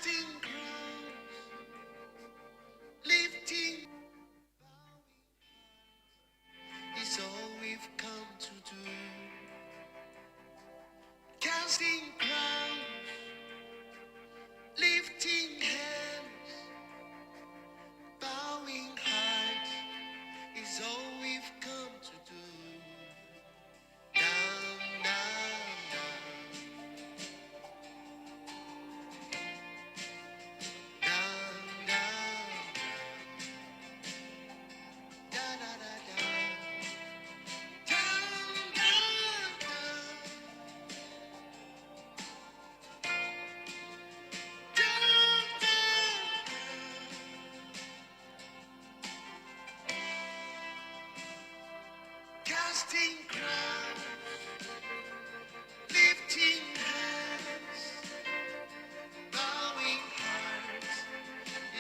Casting crowns, lifting is all we've come to do. Casting crowns, lifting hands, bowing hearts is all we've come to do. Down, down, down, down, down, da, da, da, down, down, down, down, down. Casting crowns, lifting hands, bowing hearts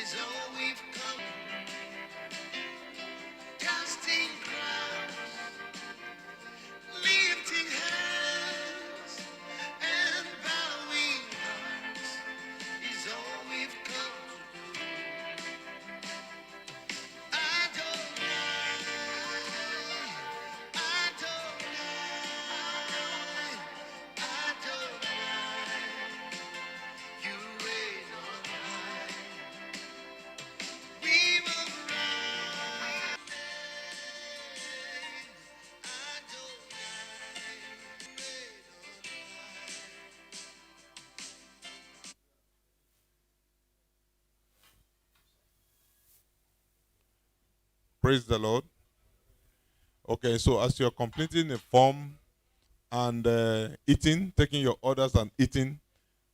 is all we've come. Casting crowns, lifting hands, and bowing hearts is all we've come to do. Adonai, Adonai, Adonai, you reign on high. We will rise, Adonai, you reign on high. Praise the Lord. Okay, so as you're completing a form and eating, taking your orders and eating,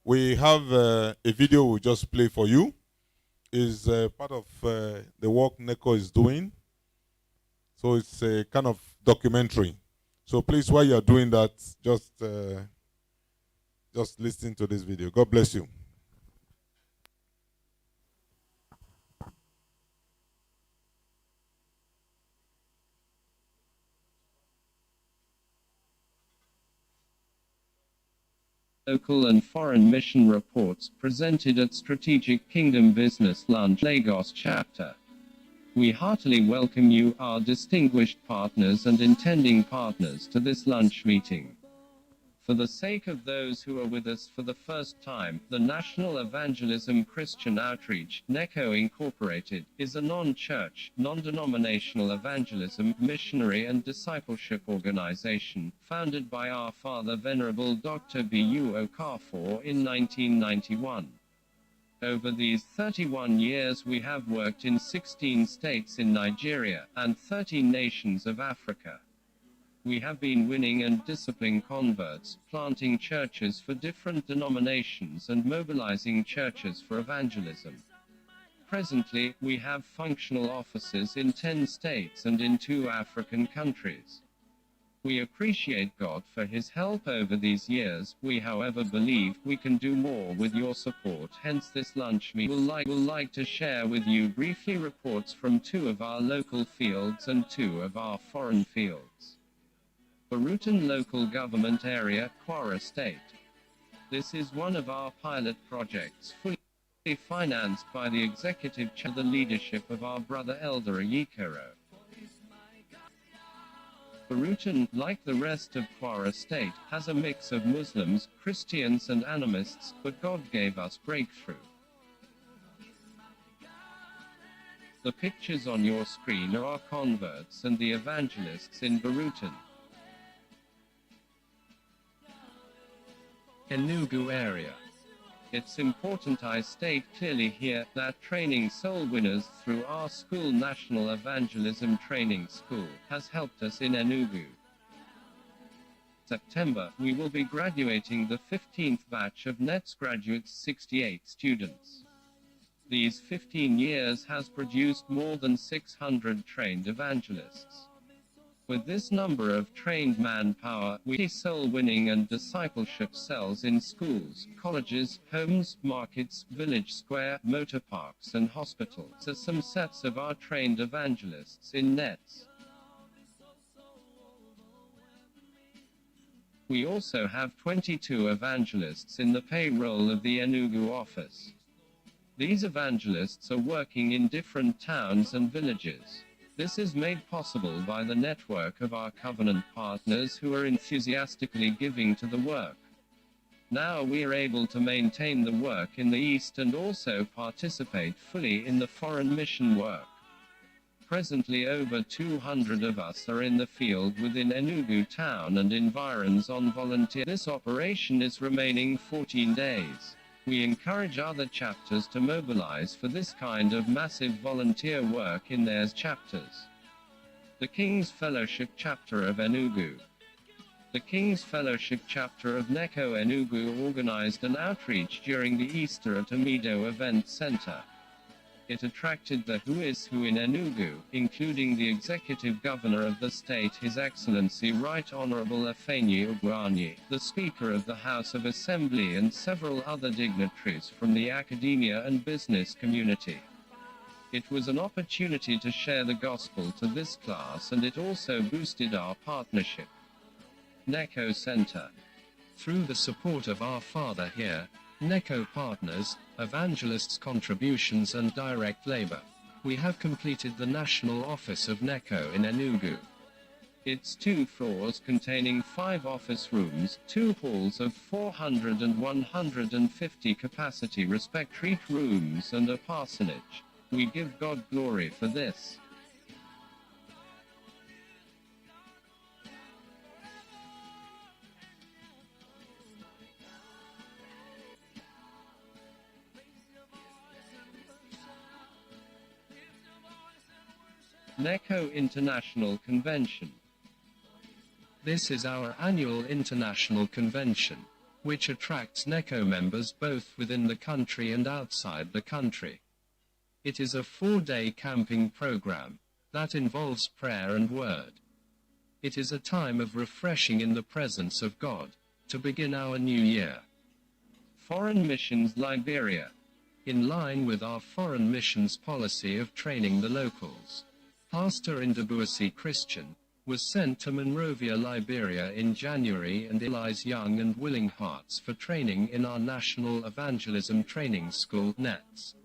we have a video we'll just play for you. Is part of the work NECO is doing. So it's a kind of documentary. So please, while you're doing that, just listen to this video. God bless you. Local and foreign mission reports presented at Strategic Kingdom Business Lunch Lagos chapter. We heartily welcome you, our distinguished partners and intending partners, to this lunch meeting. For the sake of those who are with us for the first time, the National Evangelism Christian Outreach, NECO Incorporated, is a non-church, non-denominational evangelism, missionary and discipleship organization, founded by our Father Venerable Dr. B.U. Okafor in 1991. Over these 31 years we have worked in 16 states in Nigeria, and 13 nations of Africa. We have been winning and discipling converts, planting churches for different denominations and mobilizing churches for evangelism. Presently, we have functional offices in 10 states and in 2 African countries. We appreciate God for His help over these years. We, however, believe we can do more with your support. Hence, this lunch meeting will like to share with you briefly reports from 2 of our local fields and 2 of our foreign fields. Barutan Local Government Area, Kwara State. This is one of our pilot projects, fully financed by the executive chair, the leadership of our brother Elder Ayikoro. Barutan, like the rest of Kwara State, has a mix of Muslims, Christians and animists, but God gave us breakthrough. The pictures on your screen are our converts and the evangelists in Barutan. Enugu area. It's important I state clearly here that training soul winners through our school, National Evangelism Training School, has helped us in Enugu. September, we will be graduating the 15th batch of NETS graduates, 68 students. These 15 years has produced more than 600 trained evangelists. With this number of trained manpower, we see soul winning and discipleship cells in schools, colleges, homes, markets, village square, motor parks and hospitals as some sets of our trained evangelists in NETS. We also have 22 evangelists in the payroll of the Enugu office. These evangelists are working in different towns and villages. This is made possible by the network of our covenant partners who are enthusiastically giving to the work. Now we are able to maintain the work in the East and also participate fully in the foreign mission work. Presently over 200 of us are in the field within Enugu town and environs on volunteer. This operation is remaining 14 days. We encourage other chapters to mobilize for this kind of massive volunteer work in their chapters. The King's Fellowship Chapter of Enugu. The King's Fellowship Chapter of NECO Enugu organized an outreach during the Easter at Amido Event Center. It attracted the who is who in Enugu, including the Executive Governor of the state His Excellency Right Honorable Afeni Ugwanyi, the Speaker of the House of Assembly and several other dignitaries from the academia and business community. It was an opportunity to share the gospel to this class and it also boosted our partnership. NECO Center. Through the support of our Father here, NECO partners, evangelists' contributions and direct labor, we have completed the national office of NECO in Enugu. Its 2 floors containing 5 office rooms, 2 halls of 400 and 150 capacity respective rooms and a parsonage. We give God glory for this. NECO International Convention. This is our annual international convention, which attracts NECO members both within the country and outside the country. It is a 4-day camping program that involves prayer and word. It is a time of refreshing in the presence of God to begin our new year. Foreign Missions Liberia. In line with our foreign missions policy of training the locals, Pastor Indabuasi Christian was sent to Monrovia, Liberia in January and Eli's young and willing hearts for training in our National Evangelism Training School, NETS.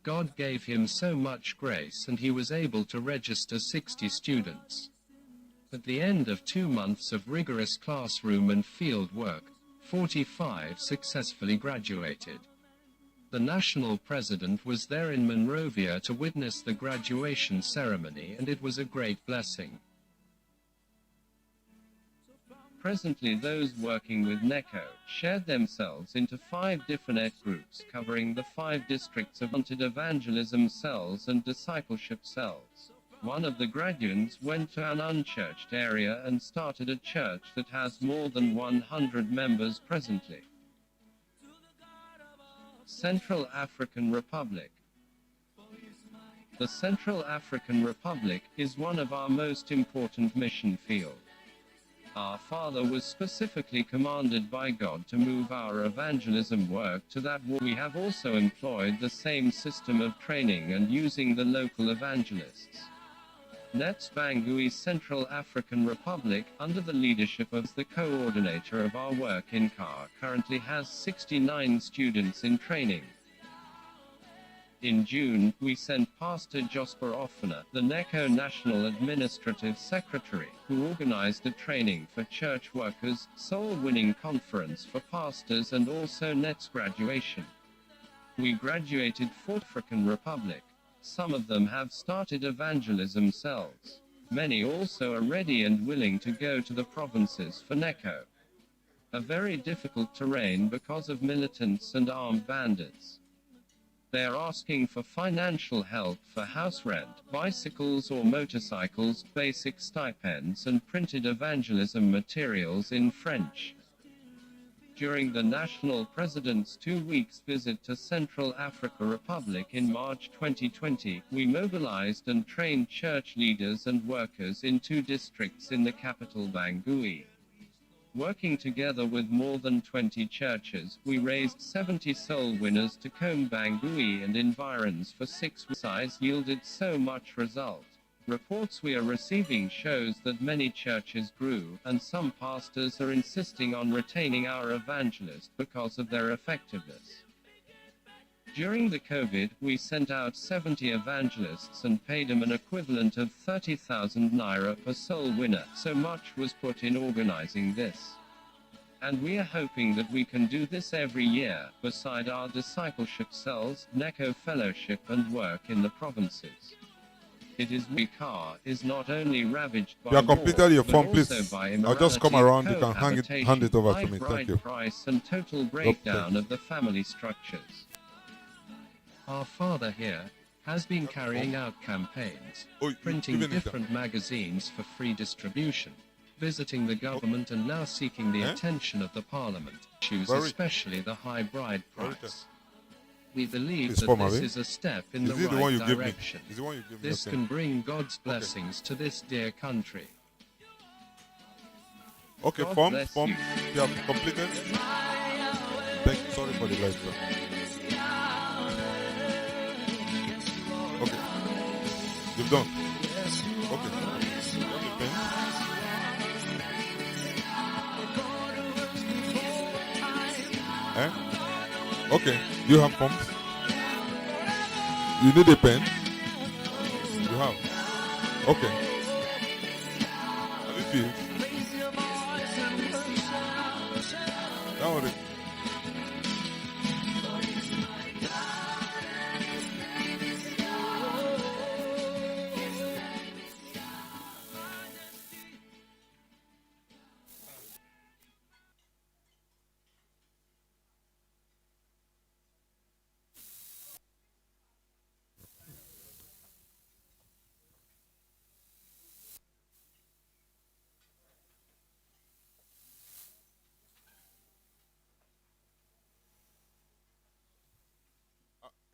God gave him so much grace and he was able to register 60 students. At the end of 2 months of rigorous classroom and field work, 45 successfully graduated. The national president was there in Monrovia to witness the graduation ceremony and it was a great blessing. Presently those working with NECO shared themselves into 5 different ed groups covering the 5 districts of wanted evangelism cells and discipleship cells. One of the graduates went to an unchurched area and started a church that has more than 100 members presently. Central African Republic. The Central African Republic is one of our most important mission fields. Our Father was specifically commanded by God to move our evangelism work to that. We have also employed the same system of training and using the local evangelists. NETS Bangui Central African Republic, under the leadership of the coordinator of our work in CAR, currently has 69 students in training. In June, we sent Pastor Josper Offener, the NECO National Administrative Secretary, who organized a training for church workers, soul-winning conference for pastors and also NETS graduation. We graduated 4 African Republic. Some of them have started evangelism cells. Many also are ready and willing to go to the provinces for NECO. A very difficult terrain because of militants and armed bandits. They are asking for financial help for house rent, bicycles or motorcycles, basic stipends and printed evangelism materials in French. During the national president's 2 weeks visit to Central Africa Republic in March 2020, we mobilized and trained church leaders and workers in 2 districts in the capital Bangui. Working together with more than 20 churches, we raised 70 soul winners to comb Bangui and environs for 6 weeks. Yielded so much result. Reports we are receiving shows that many churches grew, and some pastors are insisting on retaining our evangelists because of their effectiveness. During the COVID, we sent out 70 evangelists and paid them an equivalent of 30,000 naira per soul winner. So much was put in organizing this. And we are hoping that we can do this every year, beside our discipleship cells, NECO fellowship and work in the provinces. It is car is not only ravaged by You have completed your but form, also please. by I'll just come immorality, around. You can hand it over high to me. Thank bride you. price and total breakdown of the family structures. Our father here has been carrying out campaigns, printing different magazines for free distribution, visiting the government and now seeking the attention of the parliament, issues especially the high bride price. We believe that this is a step in the right direction. This can bring God's blessings to this dear country. Okay, form. You have completed. Thank you. Sorry for the light, sir. Okay. You've done. Okay. You have a pen? Okay. Do you have forms? You need a pen? You have. Okay. Have you filled? Don't worry.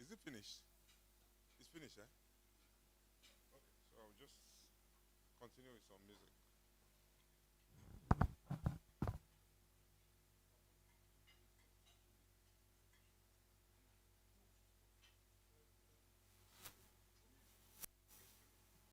Is it finished? It's finished, eh? Okay, so I'll just continue with some music.